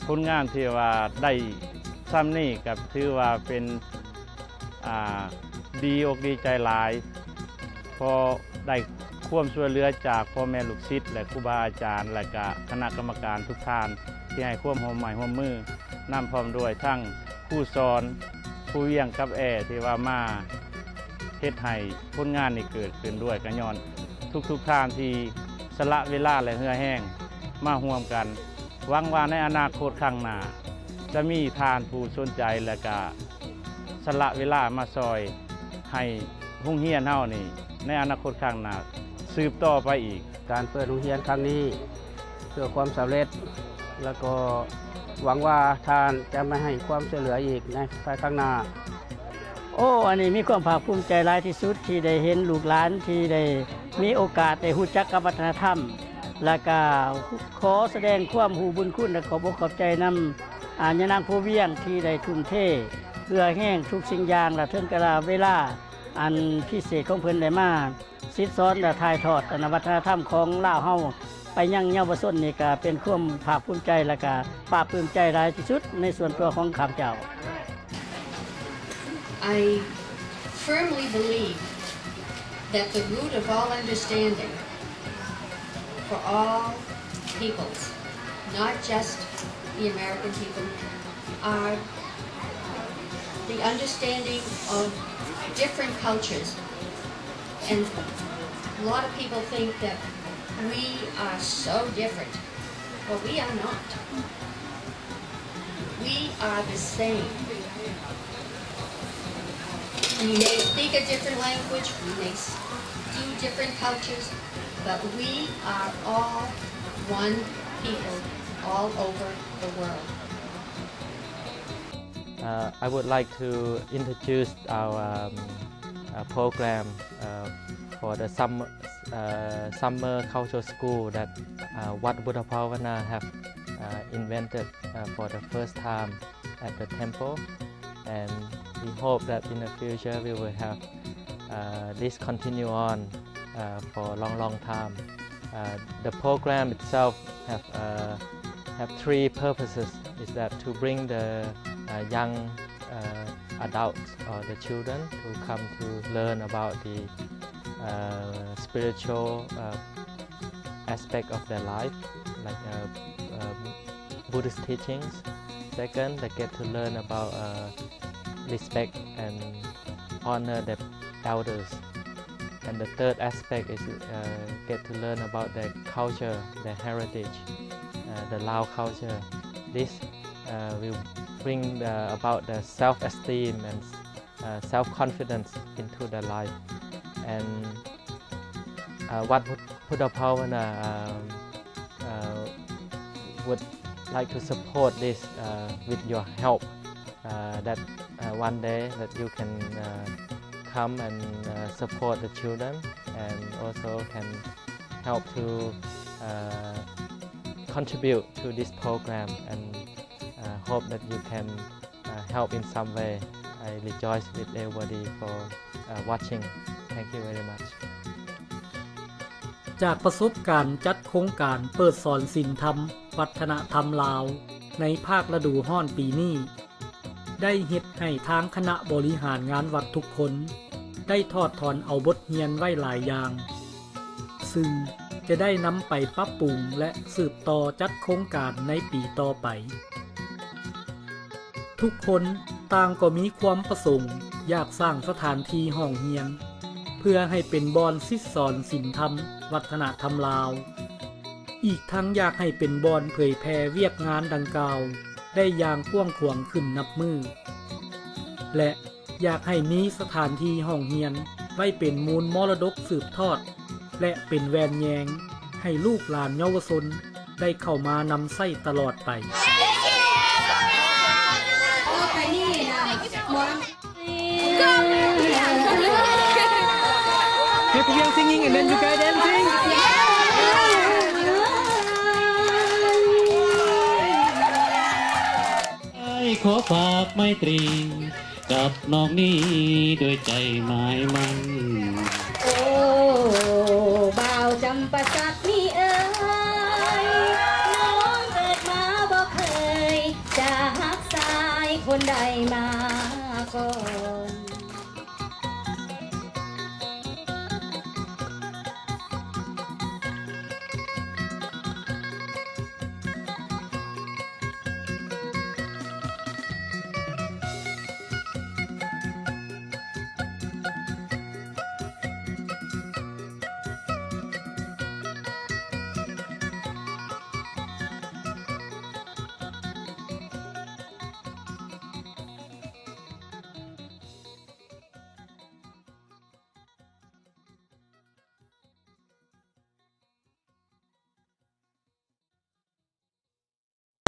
ผลงานที่ว่าได้ซ้ำนี้ก็ถือว่าเป็นดีอกดีใจหลายพอได้ความช่วยเหลือจากพ่อแม่ลูกศิษย์และครูบาอาจารย์และก็คณะกรรมการทุกท่านที่ให้ความร่วมไม้ร่วมมือนำพร้อมด้วยทั้งผู้สอนผู้เวียงกับที่ว่ามาเฮ็ดให้ผลงานนี้เกิดขึ้นด้วยก็ย้อนทุกท่านที่สละเวลาและเหือแห้งมาร่วมกันหวังว่าในอนาคตข้างหน้าจะมีทานผู้สนใจและก็สละเวลามาซอยให้โรงเรียนเฮานี่ในอนาคตข้างหน้าสืบต่อไปอีกการเปิดโรงเรียนครั้งนี้เพื่อความสำเร็จแล้วก็หวังว่าท่านจะไม่ให้ความช่วยเหลืออีกในภายข้างหน้าอันนี้มีความภาคภูมิใจหลายที่สุดที่ได้เห็นลูกหลานที่ได้มีโอกาสได้รู้จักกับวัฒนธรรมและก็ขอแสดงความรู้บุญคุณและขอบอกขอบใจนำยะนางผู้เวียงที่ได้ทุ่มเทเพื่อแห้งทุกสิ่งอย่างและถึงกะลาเวลาอันพิเศษของเพิ่นได้มาศิษย์สอนและถ่ายทอดวัฒนธรรมของลาวเฮาไปยังเยาวชนนี่ก็เป็นความภาคภูมิใจและก็ปลาบปลื้มใจหลายที่สุดในส่วนตัวของข้าพเจ้า I firmly believe that the root of all understanding for all peoples, not just the American people, are the understanding of different cultures. And a lot of people think that we are so different, but we are not. We are the same. We may speak a different language, we may do different cultures, but we are all one people all over the world. I would like to introduce our program for the summer cultural school that Wat Buddha Bhavana have invented for the first time at the temple, and we hope that in the future we will have this continue on for a long time. The program itself have three purposes. Is that to bring the young adults or the children who come to learn about the spiritual aspect of their life, like Buddhist teachings. Second, they get to learn about respect and honor the elders. And the third aspect is get to learn about their culture, their heritage, the Lao culture. This will bring about the self-esteem and self-confidence into their life. And Wat Buddha Bhavana would like to support this with your help, that one day that you can come and support the children and also can help to contribute to this program, and hope that you can help in some way. I rejoice with everybody for watching. Thank you very much. จากประสบการณ์จัดโครงการเปิดสอนศีลธรรมวัฒนธรรมลาวในภาคฤดูร้อนปีนี้ได้เฮ็ดให้ทางคณะบริหารงานวัดทุกคนได้ทอดถอนเอาบทเรียนไว้หลายอย่างซึ่งจะได้นำไปปรับปรุงและสืบต่อจัดโครงการในปีต่อไปทุกคนต่างก็มีความประสงค์อยากสร้างสถานที่ห้องเรียนเพื่อให้เป็นบ่อนศิษย์สอนศีลธรรมวัฒนธรรมลาวอีกทั้งอยากให้เป็นบ่อนเผยแพร่เวียกงานดังกล่าวได้อย่างกว้างขวางขึ้นนับมือและอยากให้มีสถานที่ห้องเรียนไว้เป็นมูลมรดกสืบทอดและเป็นแวนแยงให้ลูกหลานเยาวชนได้เข้ามานำใช้ตลอดไปPeople young singing and then you guys dancing. ขอฝากไมตรีกับน้องนี้ด้วยใจหมายมั่นโอ้บ่าวจำปาสักนี่เอ้ยน้องเกิดมาบ่เคย คนใดมาก่อน